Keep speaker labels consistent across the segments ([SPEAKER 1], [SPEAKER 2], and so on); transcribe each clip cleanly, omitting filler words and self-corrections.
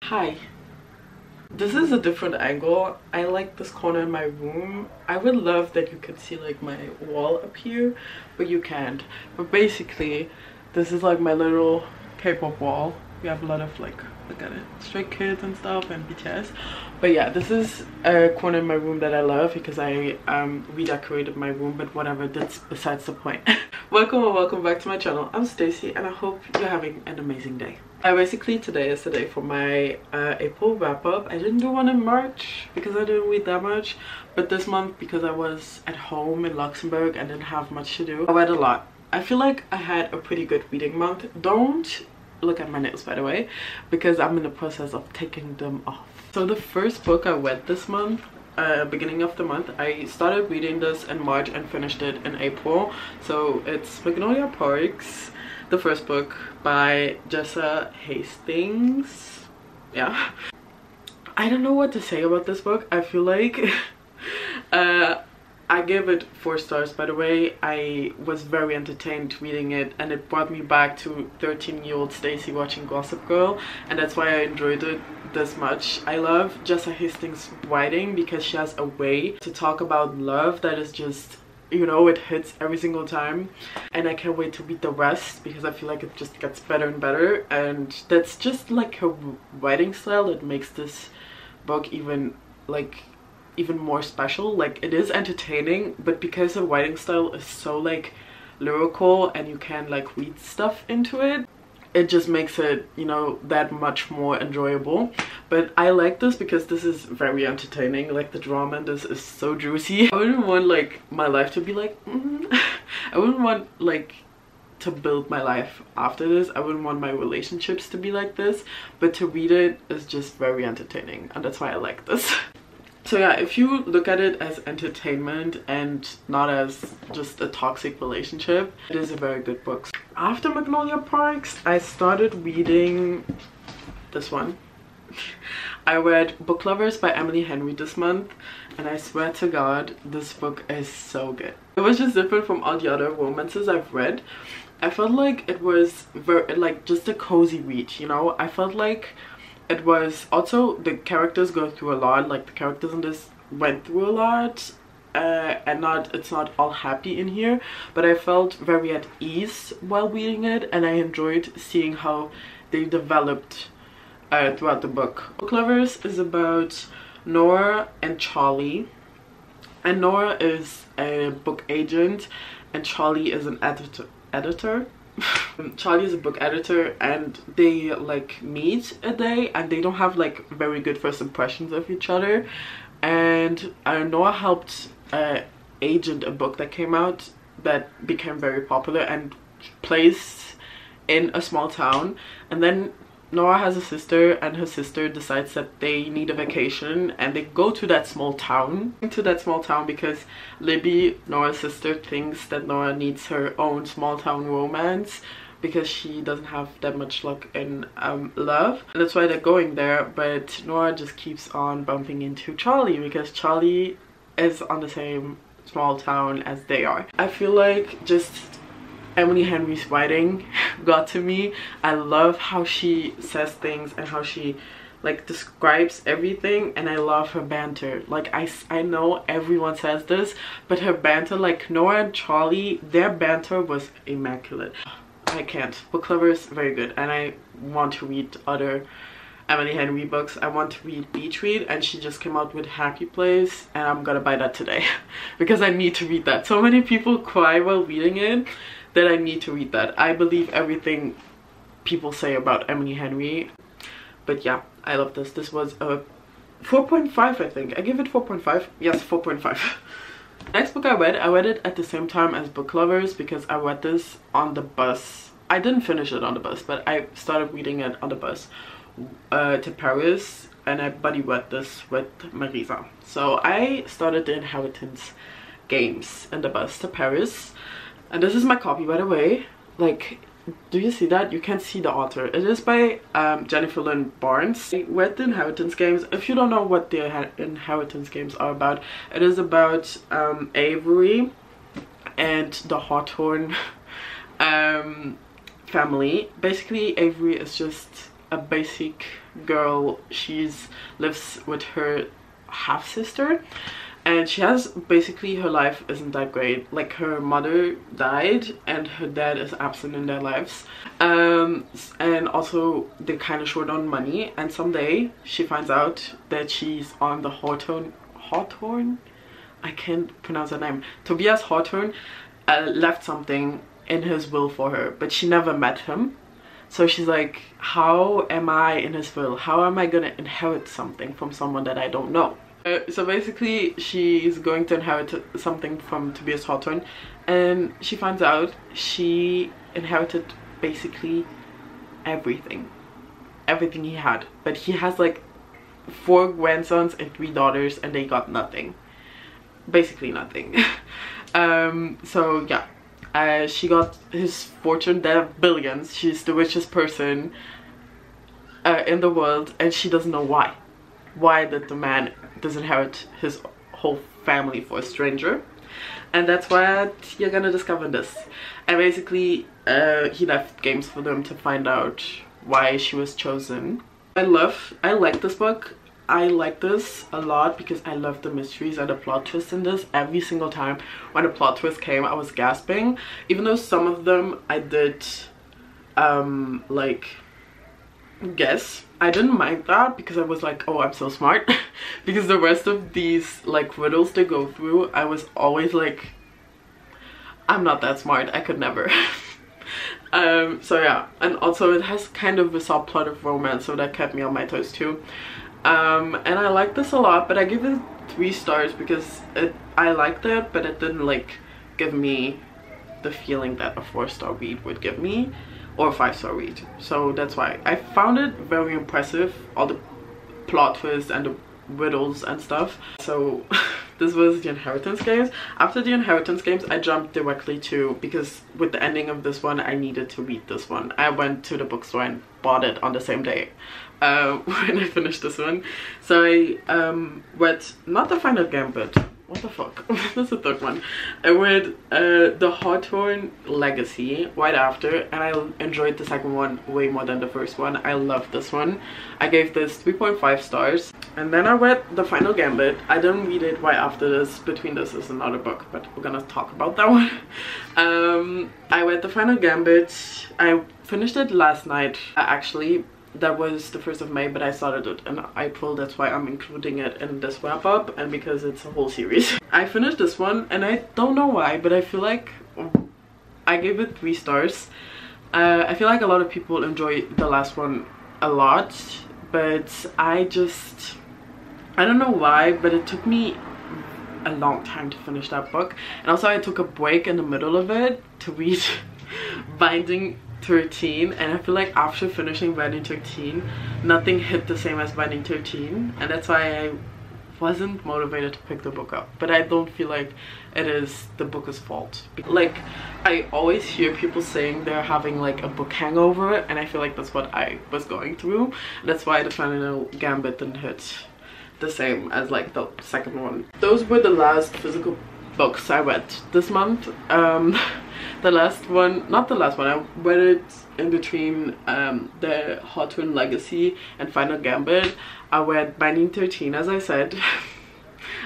[SPEAKER 1] Hi. This is a different angle. I like this corner in my room. I would love that you could see like my wall up here, but you can't. But basically, this is like my little K-pop wall. We have a lot of like, look at it, Stray Kids and stuff and BTS. But yeah, this is a corner in my room that I love because I redecorated my room, but whatever, that's besides the point. Welcome or welcome back to my channel. I'm Stacy and I hope you're having an amazing day. Basically today is the day for my April wrap up. I didn't do one in March because I didn't read that much, but this month because I was at home in Luxembourg and didn't have much to do, I read a lot. I feel like I had a pretty good reading month. Don't look at my nails, by the way, because I'm in the process of taking them off. So the first book I read this month, beginning of the month, I started reading this in March and finished it in April. So it's Magnolia Parks, the first book by Jessa Hastings. Yeah, I don't know what to say about this book. I feel like I gave it 4 stars, by the way. I was very entertained reading it and it brought me back to 13-year-old Stacy watching Gossip Girl, and that's why I enjoyed it this much. I love Jessa Hastings' writing because she has a way to talk about love that is just, you know, it hits every single time, and I can't wait to read the rest because I feel like it just gets better and better, and that's just like her writing style that makes this book even more special. Like, it is entertaining, but because the writing style is so like lyrical and you can like read stuff into it, it just makes it, you know, that much more enjoyable. But I like this because this is very entertaining. Like, the drama in this is so juicy. I wouldn't want like my life to be like I wouldn't want like to build my life after this. I wouldn't want my relationships to be like this, but to read it is just very entertaining, and that's why I like this. So yeah, if you look at it as entertainment and not as just a toxic relationship, it is a very good book. After Magnolia Parks, I started reading this one. I read Book Lovers by Emily Henry this month, and I swear to God, this book is so good. It was just different from all the other romances I've read. I felt like it was very, like, just a cozy read, you know? I felt like it was also, the characters go through a lot, like the characters in this went through a lot, and it's not all happy in here, but I felt very at ease while reading it, and I enjoyed seeing how they developed throughout the book. Book Lovers is about Nora and Charlie, and Nora is a book agent and Charlie is an editor. Charlie is a book editor, and they like meet a day and they don't have like very good first impressions of each other, and Noah helped agent a book that came out that became very popular and plays in a small town, and then Nora has a sister and her sister decides that they need a vacation and they go to that small town. Because Libby, Nora's sister, thinks that Nora needs her own small town romance because she doesn't have that much luck in love. And that's why they're going there, but Nora just keeps on bumping into Charlie because Charlie is on the same small town as they are. I feel like just Emily Henry's writing got to me. I love how she says things and how she like describes everything, and I love her banter. Like, I know everyone says this, but her banter, like Nora and Charlie, their banter was immaculate. I can't. Book Lovers, very good, and I want to read other Emily Henry books. I want to read Beach Read, and she just came out with Happy Place, and I'm gonna buy that today because I need to read that. So many people cry while reading it that I need to read that. I believe everything people say about Emily Henry. But yeah, I love this. This was a 4.5, I think. I give it 4.5. Yes, 4.5. Next book I read it at the same time as Book Lovers because I read this on the bus. I didn't finish it on the bus, but I started reading it on the bus to Paris, and I buddy read this with Marisa. So I started the Inheritance games in the bus to Paris. And this is my copy, by the way. Like, do you see that? You can't see the author. It is by Jennifer Lynn Barnes. I read the Inheritance games. If you don't know what the Inheritance games are about, it is about Avery and the Hawthorne family. Basically, Avery is just a basic girl, she's lives with her half sister, and she has basically, her life isn't that great. Like, her mother died and her dad is absent in their lives, and also they're kind of short on money, and someday she finds out that she's on the Hawthorne, I can't pronounce her name. Tobias Hawthorne left something in his will for her, but she never met him. So she's like, how am I in his will? How am I gonna inherit something from someone that I don't know? So basically, she's going to inherit something from Tobias Hawthorne, and she finds out she inherited basically everything he had. But he has like 4 grandsons and 3 daughters, and they got nothing. Basically nothing. So yeah, she got his fortune. There are billions. She's the richest person in the world, and she doesn't know why. Why did the man disinherit his whole family for a stranger? And that's what you're gonna discover in this. And basically, he left games for them to find out why she was chosen. I like this book. I like this a lot because I love the mysteries and the plot twists in this. Every single time when a plot twist came, I was gasping. Even though some of them I did like guess, I didn't mind that because I was like, oh, I'm so smart. Because the rest of these like riddles they go through, I was always like, I'm not that smart, I could never. So yeah, and also it has kind of a subplot of romance, so that kept me on my toes too. And I like this a lot, but I give it 3 stars because I liked it, but it didn't like give me the feeling that a 4-star read would give me, or a 5-star read. So that's why I found it very impressive, all the plot twists and the riddles and stuff. So this was the Inheritance Games. After the Inheritance Games, I jumped directly to, because with the ending of this one I needed to read this one. I went to the bookstore and bought it on the same day when I finished this one. So I read not the Final Gambit, what the fuck, that's the 3rd one. I read the Hawthorne Legacy right after, and I enjoyed the 2nd one way more than the 1st one. I loved this one. I gave this 3.5 stars. And then I read the Final Gambit. I didn't read it right after this. Between this is another book, but we're gonna talk about that one. I read the Final Gambit. I finished it last night. Actually, that was the 1st of May, but I started it in April. That's why I'm including it in this wrap up, and because it's a whole series. I finished this one, and I don't know why, but I feel like I gave it 3 stars. I feel like a lot of people enjoy the last one a lot, but I don't know why, but it took me a long time to finish that book. And also I took a break in the middle of it to read Binding 13, and I feel like after finishing Binding 13, nothing hit the same as Binding 13, and that's why I wasn't motivated to pick the book up. But I don't feel like it is the book's fault. Like, I always hear people saying they're having like a book hangover, and I feel like that's what I was going through. That's why the Final Gambit didn't hit the same as like the 2nd one. Those were the last physical books I read this month. The last one, not the last one, I read it in between the Hawthorne Legacy and Final Gambit. I read Binding 13, as I said.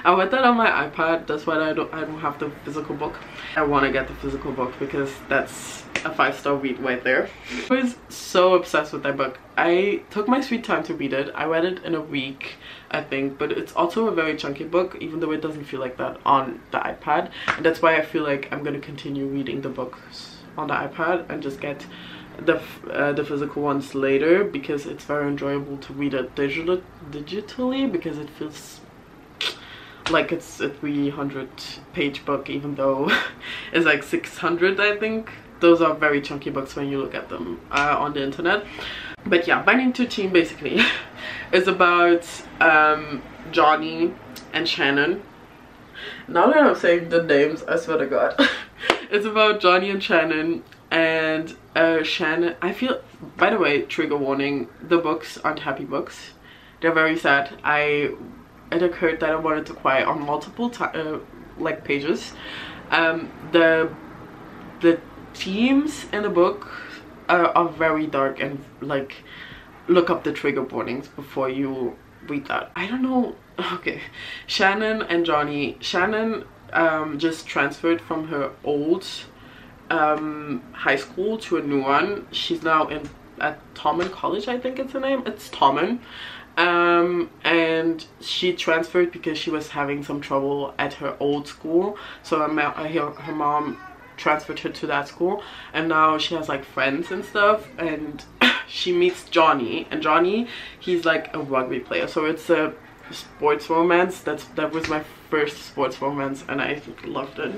[SPEAKER 1] I read that on my iPad. That's why I don't have the physical book. I want to get the physical book because that's a 5-star read right there. I was so obsessed with that book. I took my sweet time to read it. I read it in a week, I think, but it's also a very chunky book, even though it doesn't feel like that on the iPad. And that's why I feel like I'm gonna continue reading the books on the iPad and just get the physical ones later, because it's very enjoyable to read it digitally, because it feels like it's a 300-page book, even though it's like 600, I think. Those are very chunky books when you look at them on the internet. But yeah, Binding 13 basically is about Johnny and Shannon. Now that I'm saying the names, I swear to God. It's about Johnny and Shannon, and Shannon, I feel, by the way, trigger warning, the books aren't happy books. They're very sad. It occurred that I wanted to cry on multiple like pages. The themes in the book are very dark, and like look up the trigger warnings before you read that. I don't know. Okay, Shannon and Johnny. Shannon just transferred from her old high school to a new one. She's now at Tommen College, I think it's the name. It's Tommen. And she transferred because she was having some trouble at her old school, so her mom transferred her to that school, and now she has like friends and stuff, and she meets Johnny, and Johnny, he's like a rugby player, so it's a sports romance. That was my first sports romance, and I loved it.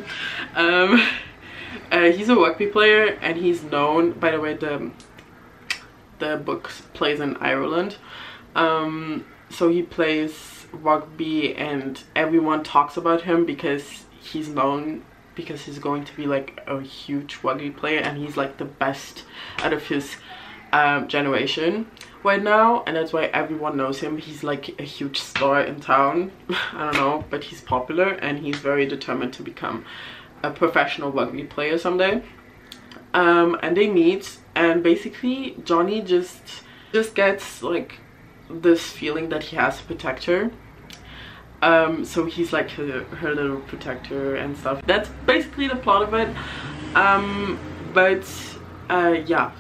[SPEAKER 1] He's a rugby player, and he's known, by the way, the book plays in Ireland. So he plays rugby, and everyone talks about him because he's known, because he's going to be like a huge rugby player, and he's like the best out of his generation right now, and that's why everyone knows him. He's like a huge star in town. I don't know, but he's popular, and he's very determined to become a professional rugby player someday. And they meet, and basically Johnny just gets like this feeling that he has to protect her. So he's like her little protector and stuff. That's basically the plot of it. Yeah.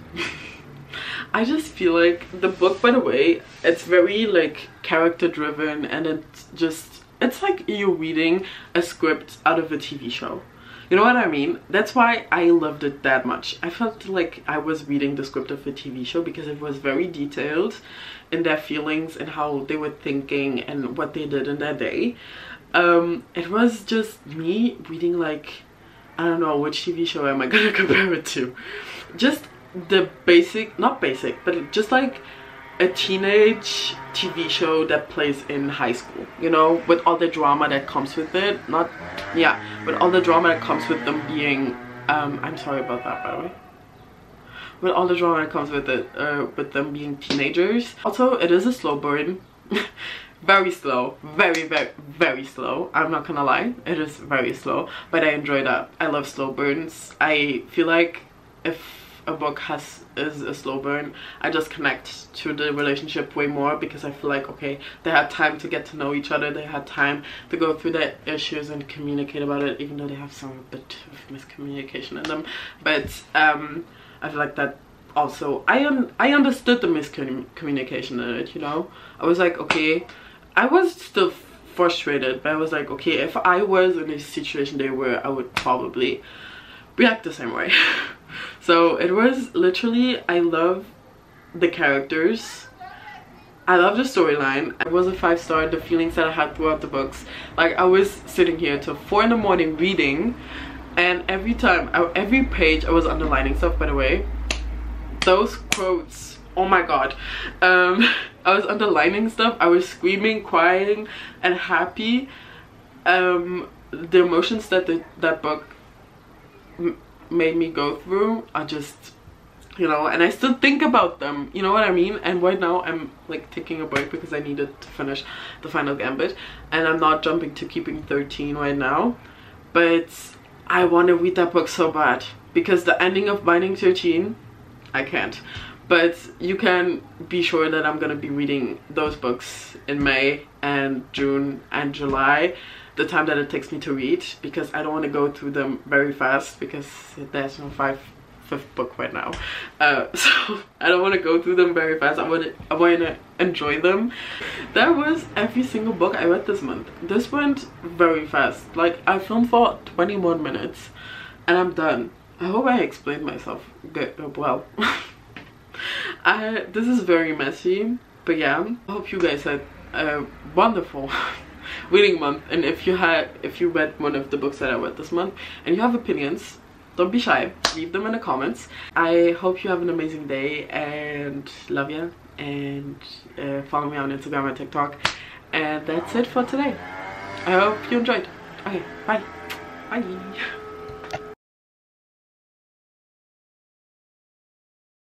[SPEAKER 1] I just feel like the book, by the way, it's very like character driven, and it's like you reading a script out of a TV show. You know what I mean? That's why I loved it that much. I felt like I was reading the script of a TV show, because it was very detailed in their feelings and how they were thinking and what they did in their day. It was just me reading, like, I don't know, which TV show am I gonna compare it to? Just the basic, not basic, but just like a teenage TV show that plays in high school, you know, with all the drama that comes with it. With all the drama that comes with them being I'm sorry about that, by the way. With all the drama that comes with it, with them being teenagers. Also, it is a slow burn. Very slow, very slow. I'm not gonna lie, it is very slow, but I enjoy that. I love slow burns. I feel like if a book is a slow burn, I just connect to the relationship way more, because I feel like, okay, they had time to get to know each other, they had time to go through their issues and communicate about it, even though they have some bit of miscommunication in them. But I feel like that also, I understood the miscommunication in it, you know. I was like, okay, I was still frustrated, but I was like, okay, if I was in a situation they were, I would probably react the same way. So it was literally, I love the characters, I love the storyline. It was a 5-star. The feelings that I had throughout the books, like I was sitting here till 4 in the morning reading, and every page I was underlining stuff, by the way. Those quotes, oh my god. I was underlining stuff, I was screaming, crying, and happy. The emotions that that book made me go through are just, you know, and I still think about them, you know what I mean. And right now I'm like taking a break because I needed to finish the final gambit, and I'm not jumping to Keeping 13 right now, but I want to read that book so bad, because the ending of Binding 13 I can't. But you can be sure that I'm gonna be reading those books in May and June and July, the time that it takes me to read, because I don't want to go through them very fast, because there's no fifth book right now. So I don't want to go through them very fast. I want to enjoy them. That was every single book I read this month. This went very fast. Like, I filmed for 21 minutes and I'm done. I hope I explained myself good, well. This is very messy, but yeah, I hope you guys had a wonderful reading month. And if you read one of the books that I read this month and you have opinions, don't be shy, leave them in the comments. I hope you have an amazing day, and love ya, and follow me on Instagram and TikTok. And that's it for today. I hope you enjoyed. Okay, bye.